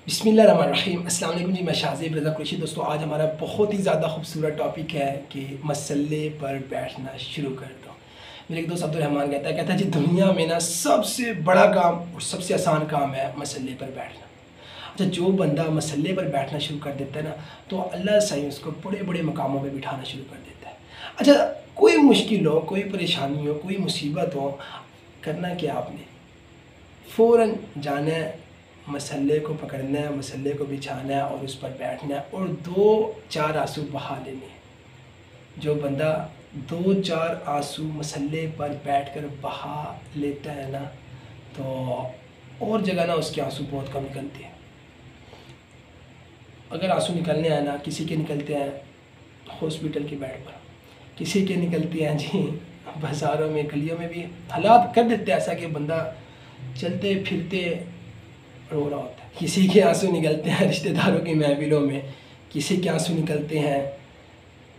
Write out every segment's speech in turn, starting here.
बिस्मिल्लाहिर्रहमानिर्रहीम। अस्सलाम वालेकुम जी, मैं शाहज़ेब रज़ा कुरैशी। दोस्तों, आज हमारा बहुत ही ज़्यादा खूबसूरत टॉपिक है कि मसल्ले पर बैठना शुरू कर दो। मेरे एक दोस्त अब्दुल रहमान कहता है जी, दुनिया में ना सबसे बड़ा काम और सबसे आसान काम है मसल्ले पर बैठना। अच्छा, जो बंदा मसल्ले पर बैठना शुरू कर देता है ना, तो अल्लाह सही उसको बड़े बड़े मकामों पर बिठाना शुरू कर देता है। अच्छा, कोई मुश्किल हो, कोई परेशानी हो, कोई मुसीबत हो, करना क्या आपने, फ़ौरन जाना है, मसल्ले को पकड़ना है, मसल्ले को बिछाना है और उस पर बैठना है और 2-4 आंसू बहा लेने हैं। जो बंदा 2-4 आंसू मसल्ले पर बैठकर बहा लेता है ना, तो और जगह ना उसके आंसू बहुत कम निकलते हैं। अगर आंसू निकलने आए ना, किसी के निकलते हैं हॉस्पिटल के बेड पर, किसी के निकलते हैं जी बाज़ारों में, गलियों में भी हालात कर देते हैं ऐसा कि बंदा चलते फिरते रो रहा होता है। किसी के आंसू निकलते हैं रिश्तेदारों की महफिलों में, किसी के आंसू निकलते हैं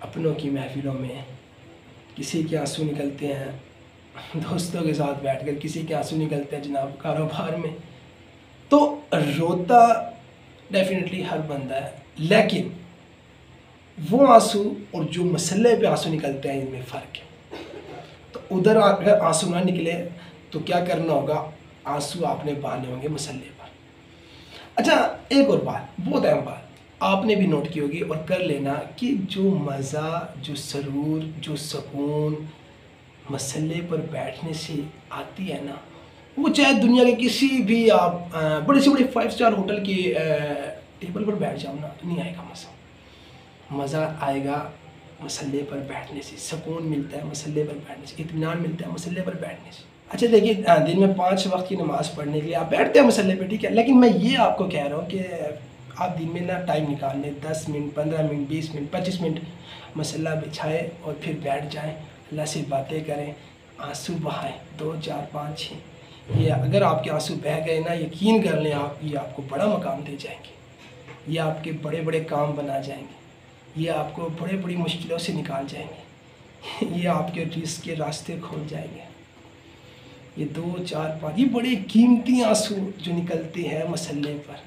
अपनों की महफिलों में, किसी के आंसू निकलते हैं दोस्तों के साथ बैठकर, किसी के आंसू निकलते हैं जनाब कारोबार में। तो रोता डेफिनेटली हर बंदा है, लेकिन वो आंसू और जो मसल्ले पे आंसू निकलते हैं इनमें फ़र्क है। तो उधर अगर आंसू ना निकले तो क्या करना होगा, आंसू आपने बहाने होंगे मसल्ले पर। अच्छा, एक और बात, बहुत अहम बात आपने भी नोट की होगी और कर लेना कि जो मज़ा, जो सरूर, जो सुकून मसल्ले पर बैठने से आती है ना, वो चाहे दुनिया के किसी भी आप बड़े से बड़े 5 स्टार होटल के टेबल पर बैठ जाओ ना, नहीं आएगा मज़ा। मज़ा आएगा मसल्ले पर बैठने से, सुकून मिलता है मसल्ले पर बैठने से, इत्मीनान मिलता है मसल्ले पर बैठने से। अच्छा देखिए, दिन में 5 वक्त की नमाज़ पढ़ने के लिए आप बैठते हैं मसल्ले पे, ठीक है, लेकिन मैं ये आपको कह रहा हूँ कि आप दिन में ना टाइम निकाल लें, 10 मिनट, 15 मिनट, 20 मिनट, 25 मिनट मसल्ला बिछाएं और फिर बैठ जाएं, अल्लाह से बातें करें, आंसू बहाएं, 2, 4, 5, 6। ये अगर आपके आंसू बह गए ना, यकीन कर लें आप, ये आपको बड़ा मकाम दे जाएंगे, ये आपके बड़े बड़े काम बना जाएंगे, ये आपको बड़े बड़ी मुश्किलों से निकाल जाएंगे, ये आपके रिज़्क़ के रास्ते खोल जाएंगे। ये 2, 4, 5 ये बड़े कीमती आंसू जो निकलते हैं मसल्ले पर,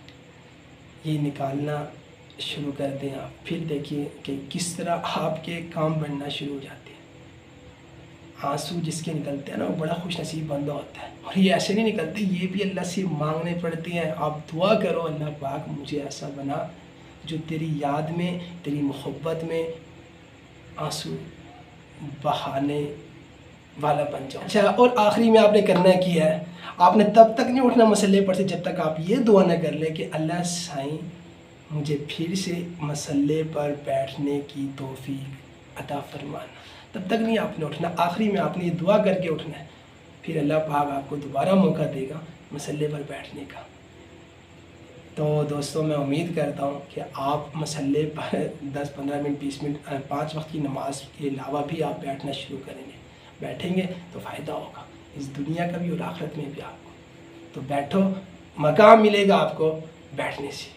ये निकालना शुरू कर दें आप, फिर देखिए कि किस तरह आपके काम बनना शुरू हो जाते हैं। आंसू जिसके निकलते हैं ना, वो बड़ा खुश नसीब बंदा होता है। और ये ऐसे नहीं निकलते, ये भी अल्लाह से मांगने पड़ते हैं। आप दुआ करो, अल्लाह पाक मुझे ऐसा बना जो तेरी याद में, तेरी मोहब्बत में आंसू बहाने वाला बन जाओ। अच्छा, और आखिरी में आपने करना की है, आपने तब तक नहीं उठना मसल्ले पर से जब तक आप ये दुआ न कर ले कि अल्लाह साईं मुझे फिर से मसल्ले पर बैठने की तौफीक अता फरमाना। तब तक नहीं आपने उठना, आखिरी में आपने ये दुआ करके उठना है, फिर अल्लाह पाक आपको दोबारा मौका देगा मसल्ले पर बैठने का। तो दोस्तों, मैं उम्मीद करता हूँ कि आप मसल्ले पर 10-15 मिनट, 20 मिनट, 5 वक्त की नमाज के अलावा भी आप बैठना शुरू करेंगे। बैठेंगे तो फ़ायदा होगा इस दुनिया का भी और आखिरत में भी आपको। तो बैठो, मकाम मिलेगा आपको बैठने से।